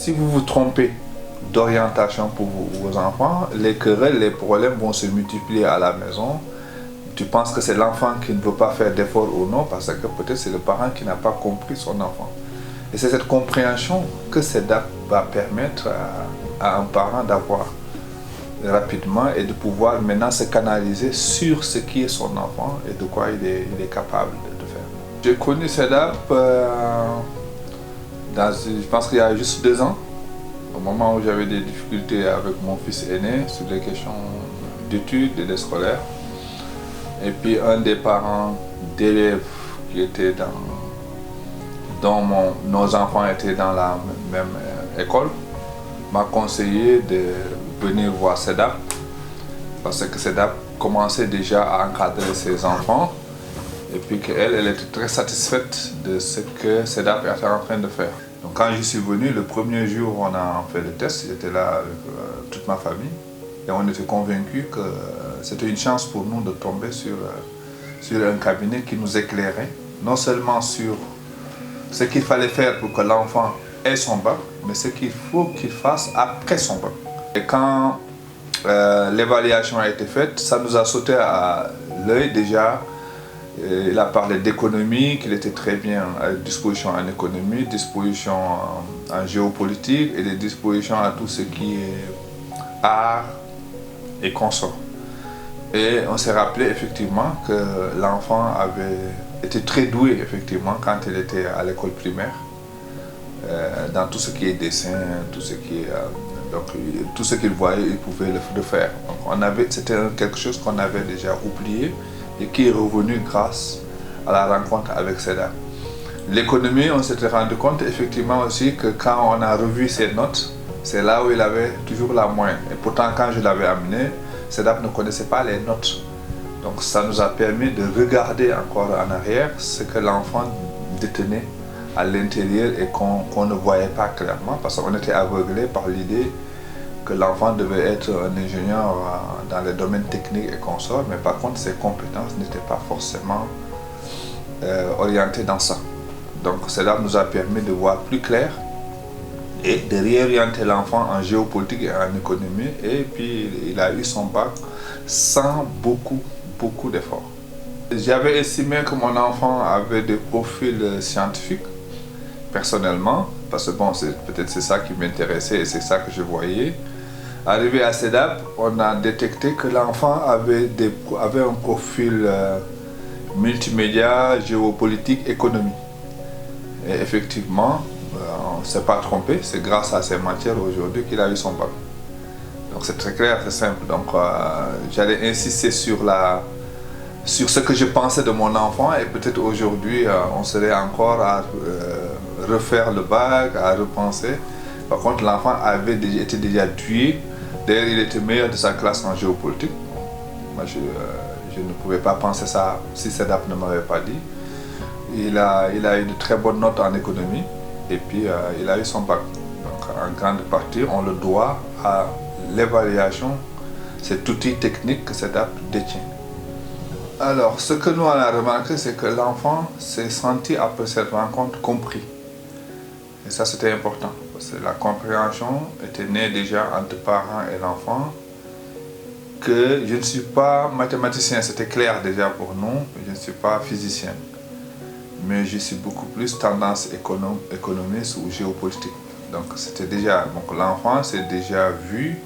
Si vous vous trompez d'orientation pour vos enfants, les querelles, les problèmes vont se multiplier à la maison. Tu penses que c'est l'enfant qui ne veut pas faire d'efforts ou non, parce que peut-être c'est le parent qui n'a pas compris son enfant. Et c'est cette compréhension que CEDAP va permettre à un parent d'avoir rapidement et de pouvoir maintenant se canaliser sur ce qui est son enfant et de quoi il est capable de faire. J'ai connu CEDAP je pense qu'il y a juste 2 ans, au moment où j'avais des difficultés avec mon fils aîné sur les questions d'études et de scolaires. Et puis un des parents d'élèves qui étaient dont nos enfants étaient dans la même école m'a conseillé de venir voir CEDAP parce que CEDAP commençait déjà à encadrer ses enfants et puis qu'elle était très satisfaite de ce que CEDAP était en train de faire. Donc quand je suis venu, le premier jour où on a fait le test, j'étais là avec toute ma famille et on était convaincus que c'était une chance pour nous de tomber sur un cabinet qui nous éclairait, non seulement sur ce qu'il fallait faire pour que l'enfant ait son bac, mais ce qu'il faut qu'il fasse après son bac. Et quand l'évaluation a été faite, ça nous a sauté à l'œil déjà. Il a parlé d'économie, qu'il était très bien à disposition en économie, disposition en géopolitique et des dispositions à tout ce qui est art et consort. Et on s'est rappelé effectivement que l'enfant avait été très doué effectivement quand il était à l'école primaire, dans tout ce qui est dessin, tout ce qui est donc tout ce qu'il voyait, il pouvait le faire. Donc c'était quelque chose qu'on avait déjà oublié et qui est revenu grâce à la rencontre avec CEDAP. L'économie, on s'était rendu compte effectivement aussi que quand on a revu ses notes, c'est là où il avait toujours la moyenne. Et pourtant quand je l'avais amené, CEDAP ne connaissait pas les notes. Donc ça nous a permis de regarder encore en arrière ce que l'enfant détenait à l'intérieur et qu'on ne voyait pas clairement parce qu'on était aveuglé par l'idée que l'enfant devait être un ingénieur dans les domaines techniques et consorts, mais par contre ses compétences n'étaient pas forcément orientées dans ça. Donc cela nous a permis de voir plus clair et de réorienter l'enfant en géopolitique et en économie, et puis il a eu son bac sans beaucoup d'efforts. J'avais estimé que mon enfant avait des profils scientifiques, personnellement, parce que bon, peut-être c'est ça qui m'intéressait et c'est ça que je voyais. Arrivé à CEDAP, on a détecté que l'enfant avait un profil multimédia, géopolitique, économie. Et effectivement, on ne s'est pas trompé, c'est grâce à ces matières aujourd'hui qu'il a eu son bac. Donc c'est très clair, c'est simple. Donc j'allais insister sur ce que je pensais de mon enfant et peut-être aujourd'hui on serait encore à refaire le bac, à repenser. Par contre l'enfant était déjà doué. D'ailleurs il était meilleur de sa classe en géopolitique. Moi je ne pouvais pas penser ça si CEDAP ne m'avait pas dit. Il a eu de très bonnes notes en économie et puis il a eu son bac. Donc en grande partie on le doit à l'évaluation, cet outil technique que CEDAP détient. Alors, ce que nous on a remarqué, c'est que l'enfant s'est senti après cette rencontre compris. Et ça, c'était important, parce que la compréhension était née déjà entre parents et l'enfant, que je ne suis pas mathématicien, c'était clair déjà pour nous, je ne suis pas physicien, mais je suis beaucoup plus tendance économiste ou géopolitique. Donc, c'était déjà, donc l'enfant s'est déjà vu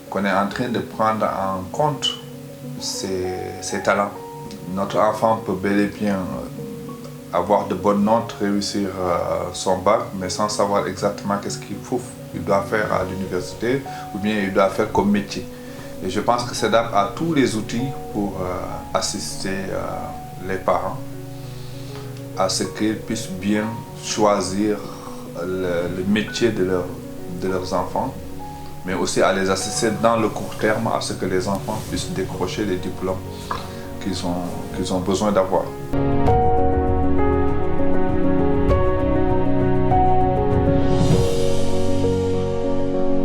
qu'on est en train de prendre en compte ses talents. Notre enfant peut bel et bien avoir de bonnes notes, réussir son bac, mais sans savoir exactement qu'est-ce qu'il doit faire à l'université ou bien il doit faire comme métier. Et je pense que CEDAP a tous les outils pour assister les parents à ce qu'ils puissent bien choisir le métier de leurs enfants, mais aussi à les assister dans le court terme à ce que les enfants puissent décrocher les diplômes qu'ils ont besoin d'avoir.